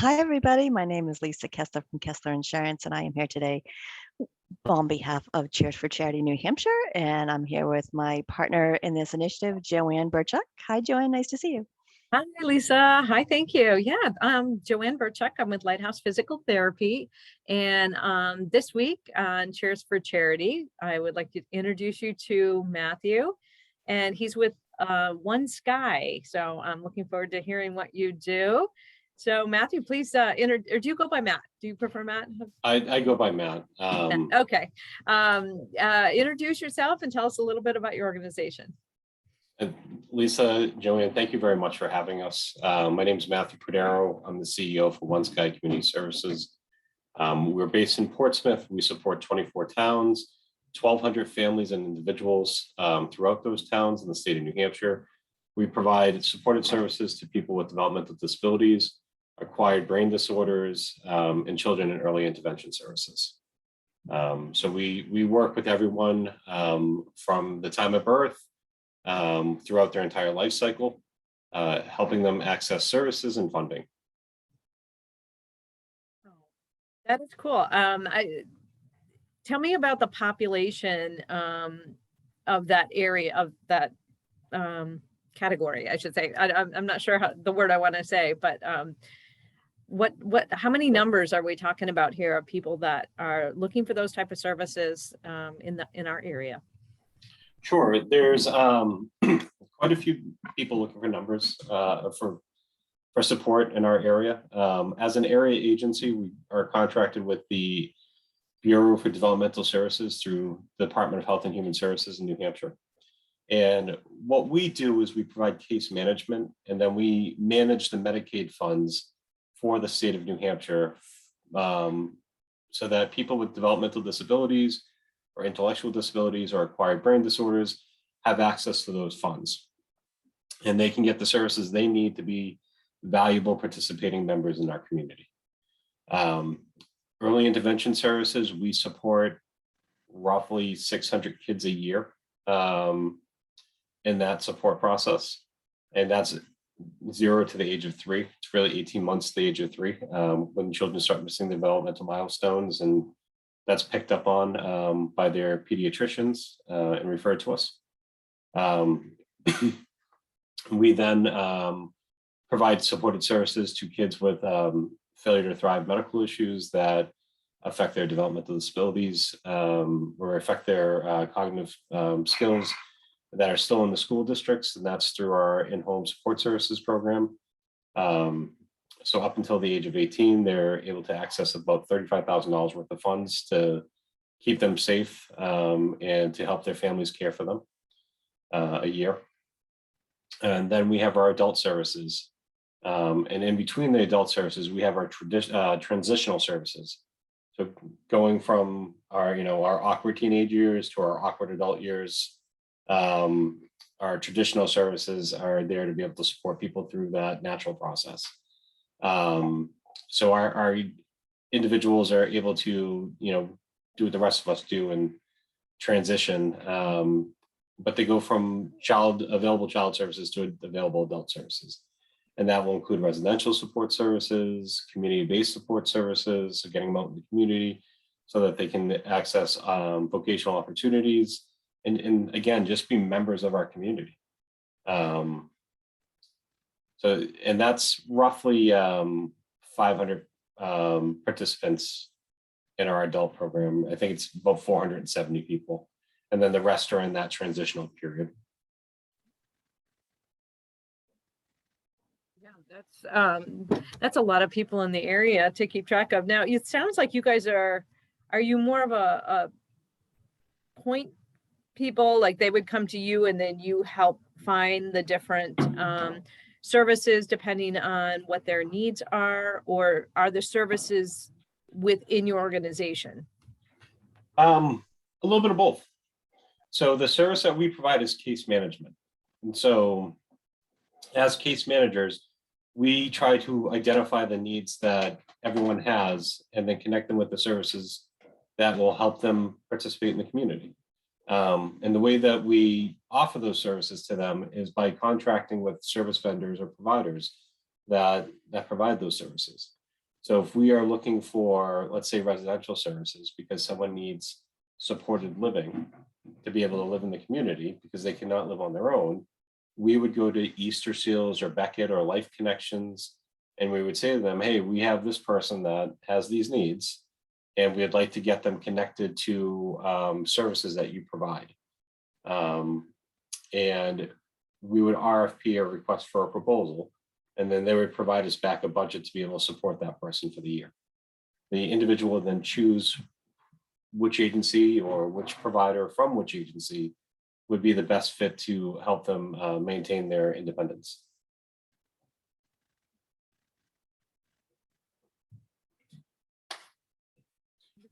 Hi, everybody. My name is Lisa Kessler from Kessler Insurance, and I am here today on behalf of Cheers for Charity New Hampshire. And I'm here with my partner in this initiative, Joanne Burchuck. Hi, Joanne. Nice to see you. Hi, Lisa. Hi, thank you. Yeah, I'm Joanne Burchuck. I'm with Lighthouse Physical Therapy. And this week on Cheers for Charity, I would like to introduce you to Matthew. And he's with One Sky. So I'm looking forward to hearing what you do. So Matthew, please, or do you go by Matt? Do you prefer Matt? I go by Matt. Okay. Introduce yourself and tell us a little bit about your organization. Lisa, Joanne, thank you very much for having us. My name is Matthew Prodero. I'm the CEO for One Sky Community Services. We're based in Portsmouth. We support 24 towns, 1,200 families and individuals throughout those towns in the state of New Hampshire. We provide supported services to people with developmental disabilities, acquired brain disorders, and children in early intervention services. So we work with everyone from the time of birth throughout their entire life cycle, helping them access services and funding. That is cool. Tell me about the population of that area, of that category, I should say. I'm not sure how the word I want to say, but how many numbers are we talking about here of people that are looking for those type of services in our area? Sure, there's quite a few people looking for numbers for support in our area. As an area agency, we are contracted with the Bureau for Developmental Services through the Department of Health and Human Services in New Hampshire. And what we do is we provide case management, and then we manage the Medicaid funds for the state of New Hampshire so that people with developmental disabilities or intellectual disabilities or acquired brain disorders have access to those funds. And they can get the services they need to be valuable participating members in our community. Early intervention services, we support roughly 600 kids a year in that support process. And that's 0 to the age of 3. It's really 18 months to the age of 3 when children start missing developmental milestones, and that's picked up on by their pediatricians and referred to us. We then provide supported services to kids with failure to thrive medical issues that affect their developmental disabilities or affect their cognitive skills that are still in the school districts, and that's through our in-home support services program. So up until the age of 18, they're able to access about $35,000 worth of funds to keep them safe and to help their families care for them a year. And then we have our adult services. And in between the adult services, we have our transitional services. So going from our awkward teenage years to our awkward adult years, our traditional services are there to be able to support people through that natural process. So our individuals are able to, do what the rest of us do and transition, but they go from available child services to available adult services. And that will include residential support services, community-based support services, so getting them out in the community so that they can access vocational opportunities and again, just be members of our community. And that's roughly 500 participants in our adult program. I think it's about 470 people. And then the rest are in that transitional period. Yeah, that's a lot of people in the area to keep track of. Now, it sounds like you guys are you more of a point people, like they would come to you and then you help find the different services depending on what their needs are, or are the services within your organization? A little bit of both. So the service that we provide is case management. And so as case managers, we try to identify the needs that everyone has and then connect them with the services that will help them participate in the community. And the way that we offer those services to them is by contracting with service vendors or providers that provide those services. So if we are looking for, let's say, residential services because someone needs supported living to be able to live in the community because they cannot live on their own, we would go to Easter Seals or Beckett or Life Connections, and we would say to them, hey, we have this person that has these needs, and we'd like to get them connected to services that you provide. And we would RFP, a request for a proposal, and then they would provide us back a budget to be able to support that person for the year. The individual would then choose which agency or which provider from which agency would be the best fit to help them maintain their independence.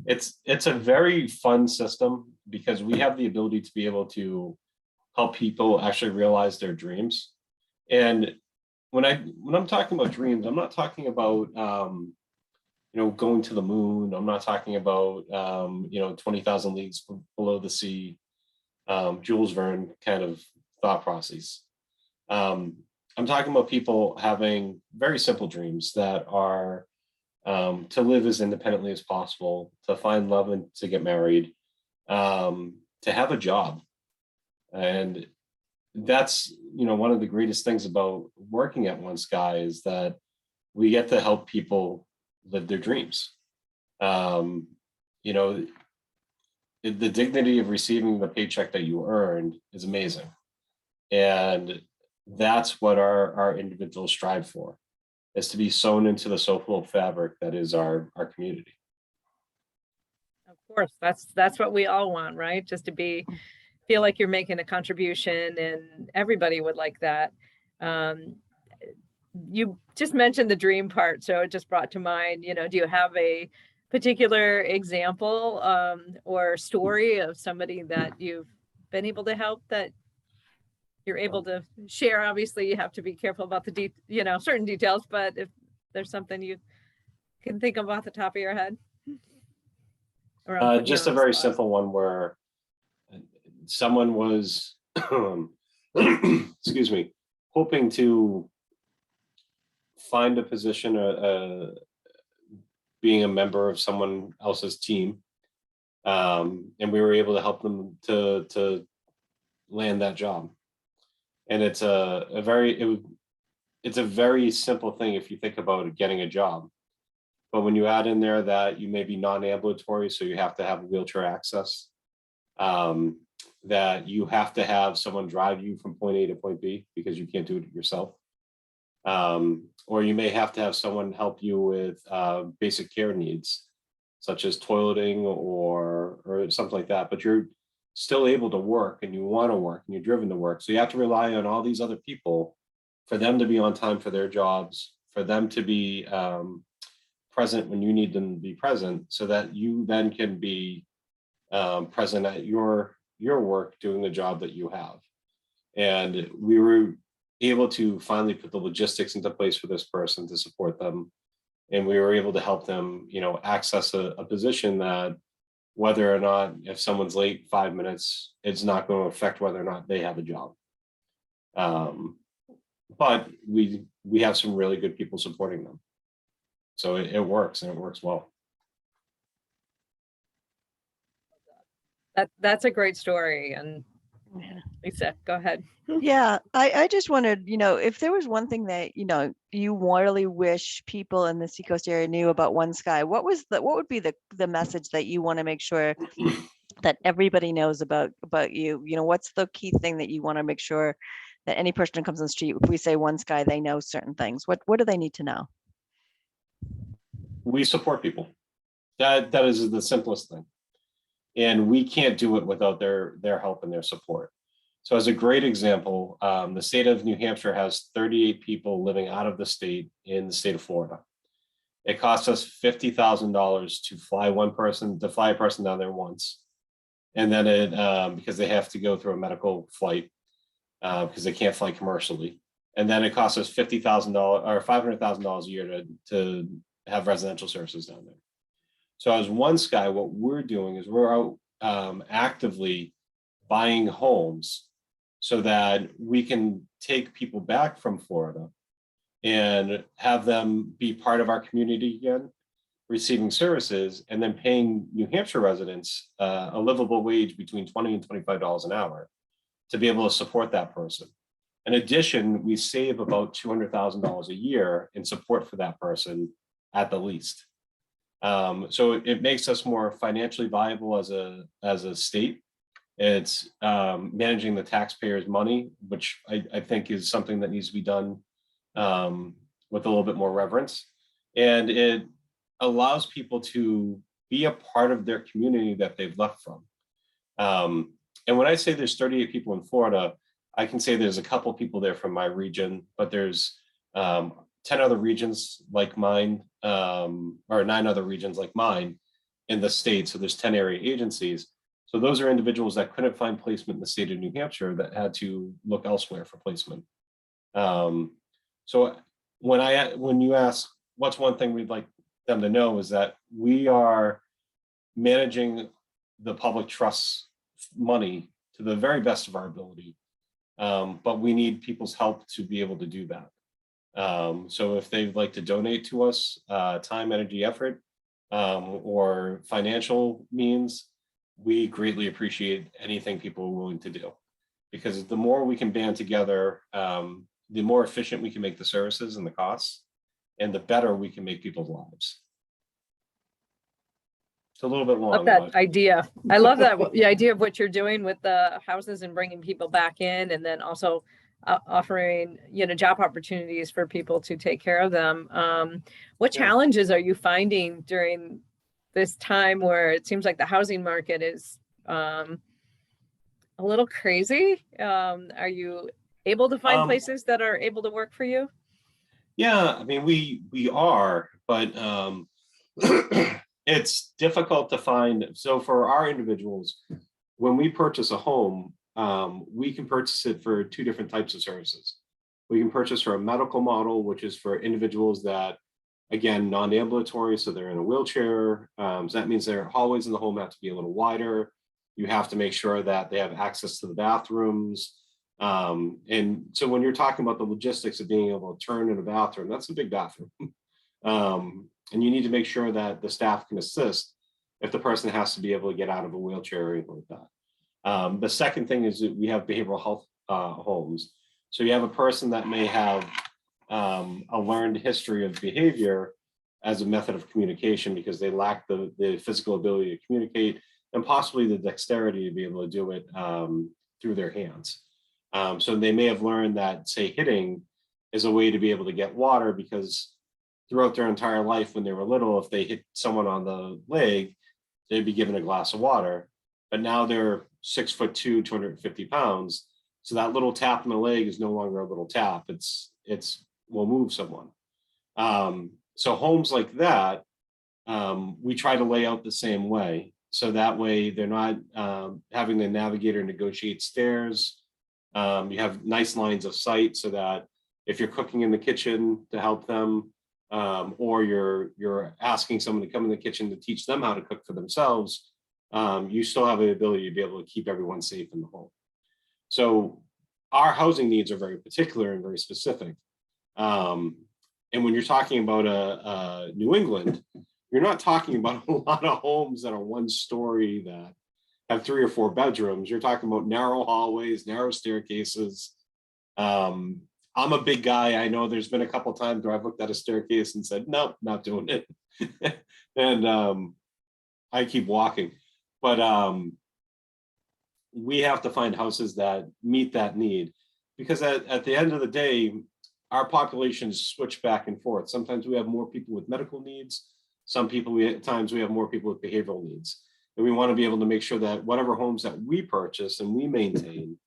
It's a very fun system because we have the ability to be able to help people actually realize their dreams. And when I'm talking about dreams, I'm not talking about going to the moon. I'm not talking about 20,000 leagues below the sea, Jules Verne kind of thought process. I'm talking about people having very simple dreams that are to live as independently as possible, to find love and to get married, to have a job. And that's, one of the greatest things about working at One Sky is that we get to help people live their dreams. The dignity of receiving the paycheck that you earned is amazing. And that's what our individuals strive for, is to be sewn into the social fabric that is our community. Of course, that's what we all want, right? Just to feel like you're making a contribution, and everybody would like that. You just mentioned the dream part, so it just brought to mind, do you have a particular example or story of somebody that you've been able to help that you're able to share? Obviously, you have to be careful about the certain details, but if there's something you can think of off the top of your head. Just a very simple one where someone was, excuse me, hoping to find a position, being a member of someone else's team, and we were able to help them to land that job. And it's a very simple thing if you think about getting a job. But when you add in there that you may be non-ambulatory, so you have to have wheelchair access, that you have to have someone drive you from point A to point B because you can't do it yourself. Or you may have to have someone help you with basic care needs, such as toileting or something like that. But you're still able to work and you want to work and you're driven to work. So you have to rely on all these other people for them to be on time for their jobs, for them to be present when you need them to be present, so that you then can be present at your work doing the job that you have. And we were able to finally put the logistics into place for this person to support them. And we were able to help them, access a position that, whether or not, if someone's late 5 minutes, it's not going to affect whether or not they have a job. But we have some really good people supporting them. So it works, and it works well. That's a great story. And Yeah. Lisa, go ahead. Yeah, I just wondered, if there was one thing that, you really wish people in the Seacoast area knew about One Sky, what would be the message that you want to make sure that everybody knows about you? What's the key thing that you want to make sure that any person who comes on the street, if we say One Sky, they know certain things? What do they need to know? We support people. That is the simplest thing. And we can't do it without their help and their support. So as a great example, the state of New Hampshire has 38 people living out of the state in the state of Florida. It costs us $50,000 to fly a person down there once. And then because they have to go through a medical flight because they can't fly commercially. And then it costs us $50,000 or $500,000 a year to have residential services down there. So as One Sky, what we're doing is we're out actively buying homes so that we can take people back from Florida and have them be part of our community again, receiving services, and then paying New Hampshire residents a livable wage between $20 and $25 an hour to be able to support that person. In addition, we save about $200,000 a year in support for that person at the least. So it makes us more financially viable as a state. It's managing the taxpayers' money, which I think is something that needs to be done with a little bit more reverence. And it allows people to be a part of their community that they've left from. And when I say there's 38 people in Florida, I can say there's a couple people there from my region, but there's 10 other regions like mine, or 9 other regions like mine in the state. So there's 10 area agencies. So those are individuals that couldn't find placement in the state of New Hampshire that had to look elsewhere for placement. So when you ask what's one thing we'd like them to know, is that we are managing the public trust's money to the very best of our ability. But we need people's help to be able to do that. So if they'd like to donate to us, time, energy, effort, or financial means, we greatly appreciate anything people are willing to do. Because the more we can band together, the more efficient we can make the services and the costs, and the better we can make people's lives. It's a little bit long. Love that but- idea. I love that, the idea of what you're doing with the houses and bringing people back in, and then also offering, job opportunities for people to take care of them. What Yeah. challenges are you finding during this time where it seems like the housing market is a little crazy? Are you able to find places that are able to work for you? Yeah, I mean, we are, but it's difficult to find. So for our individuals, when we purchase a home, we can purchase it for 2 different types of services. We can purchase for a medical model, which is for individuals that, again, non-ambulatory, so they're in a wheelchair. So that means their hallways in the home have to be a little wider. You have to make sure that they have access to the bathrooms. And so when you're talking about the logistics of being able to turn in a bathroom, that's a big bathroom. And you need to make sure that the staff can assist if the person has to be able to get out of a wheelchair or anything like that. The second thing is that we have behavioral health homes. So you have a person that may have a learned history of behavior as a method of communication because they lack the physical ability to communicate and possibly the dexterity to be able to do it through their hands. So they may have learned that, say, hitting is a way to be able to get water, because throughout their entire life when they were little, if they hit someone on the leg, they'd be given a glass of water. But now they're 6'2", 250 pounds. So that little tap in the leg is no longer a little tap. It's will move someone. So homes like that, we try to lay out the same way. So that way they're not having the navigator negotiate stairs. You have nice lines of sight so that if you're cooking in the kitchen to help them, or you're asking someone to come in the kitchen to teach them how to cook for themselves, you still have the ability to be able to keep everyone safe in the home. So our housing needs are very particular and very specific. And when you're talking about New England, you're not talking about a lot of homes that are 1 story that have 3 or 4 bedrooms. You're talking about narrow hallways, narrow staircases. I'm a big guy. I know there's been a couple times where I've looked at a staircase and said, nope, not doing it. And I keep walking. But we have to find houses that meet that need, because at the end of the day, our populations switch back and forth. Sometimes we have more people with medical needs. Some people, at times we have more people with behavioral needs. And we want to be able to make sure that whatever homes that we purchase and we maintain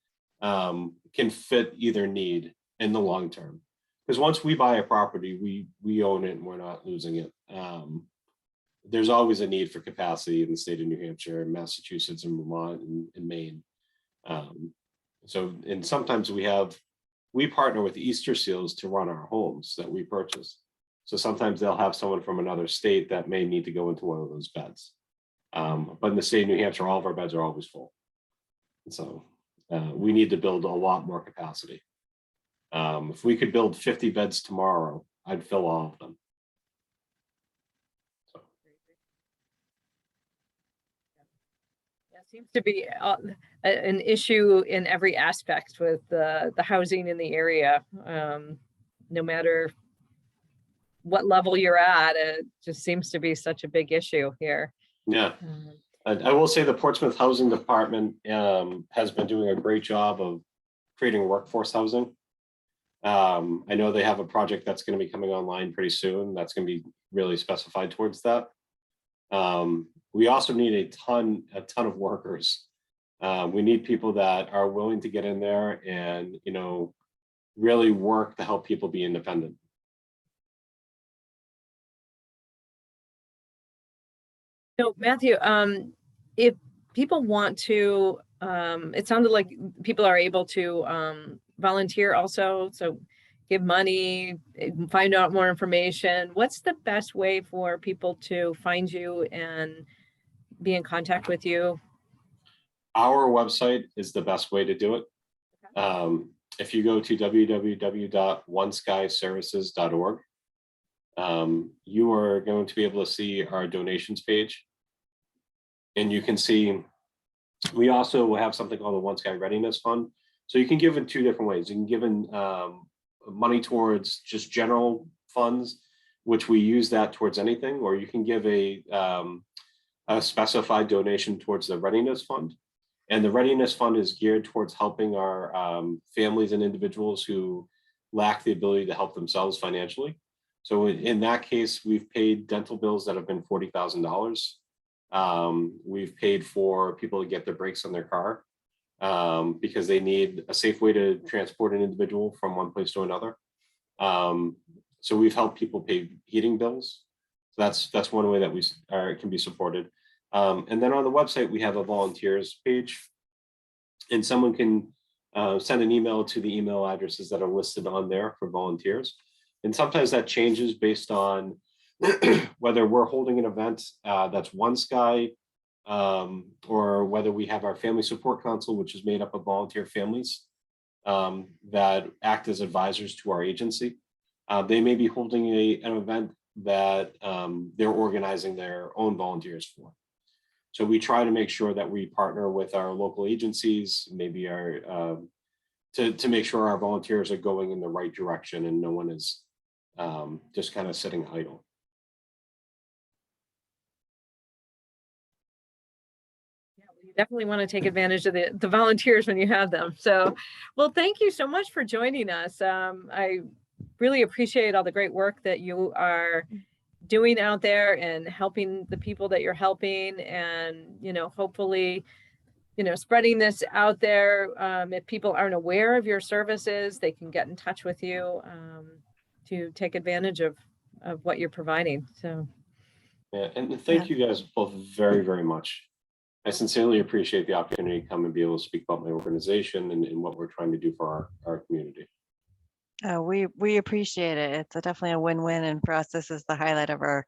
can fit either need in the long term. Because once we buy a property, we own it and we're not losing it. There's always a need for capacity in the state of New Hampshire, and Massachusetts, and Vermont, and Maine. And sometimes we partner with Easter Seals to run our homes that we purchase. So sometimes they'll have someone from another state that may need to go into one of those beds. But in the state of New Hampshire, all of our beds are always full. And so we need to build a lot more capacity. If we could build 50 beds tomorrow, I'd fill all of them. So, Yeah, seems to be an issue in every aspect with the housing in the area. No matter what level you're at, it just seems to be such a big issue here. yeah. Um, I will say the Portsmouth Housing Department has been doing a great job of creating workforce housing. I know they have a project that's going to be coming online pretty soon. That's going to be really specified towards that. We also need a ton of workers. We need people that are willing to get in there and, you know, really work to help people be independent. So Matthew, if people want to, it sounded like people are able to volunteer also. So give money, find out more information. What's the best way for people to find you and be in contact with you? Our website is the best way to do it. If you go to www.oneskyservices.org, you are going to be able to see our donations page. And you can see, we also have something called the One Sky Readiness Fund. So you can give in two different ways. You can give in money towards just general funds, which we use that towards anything, or you can give a specified donation towards the Readiness Fund. And the Readiness Fund is geared towards helping our families and individuals who lack the ability to help themselves financially. So in that case, we've paid dental bills that have been $40,000. We've paid for people to get their brakes on their car because they need a safe way to transport an individual from one place to another. So we've helped people pay heating bills. So that's one way that we can be supported. And then on the website, we have a volunteers page, and someone can send an email to the email addresses that are listed on there for volunteers. And sometimes that changes based on whether we're holding an event that's One Sky, or whether we have our Family Support Council, which is made up of volunteer families that act as advisors to our agency. They may be holding an event that they're organizing their own volunteers for. So we try to make sure that we partner with our local agencies, maybe our to make sure our volunteers are going in the right direction and no one is just kind of sitting idle. Yeah, well, you definitely want to take advantage of the volunteers when you have them. So, well, thank you so much for joining us. I really appreciate all the great work that you are doing out there and helping the people that you're helping, and, you know, hopefully, you know, spreading this out there. If people aren't aware of your services, they can get in touch with you to take advantage of what you're providing. So Yeah, and thank you guys both very, very much. I sincerely appreciate the opportunity to come and be able to speak about my organization and what we're trying to do for our community. We appreciate it. It's definitely a win-win, and for us, this is the highlight of our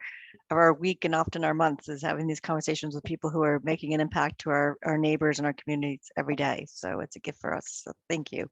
week and often our months, is having these conversations with people who are making an impact to our neighbors and our communities every day. So it's a gift for us. So thank you.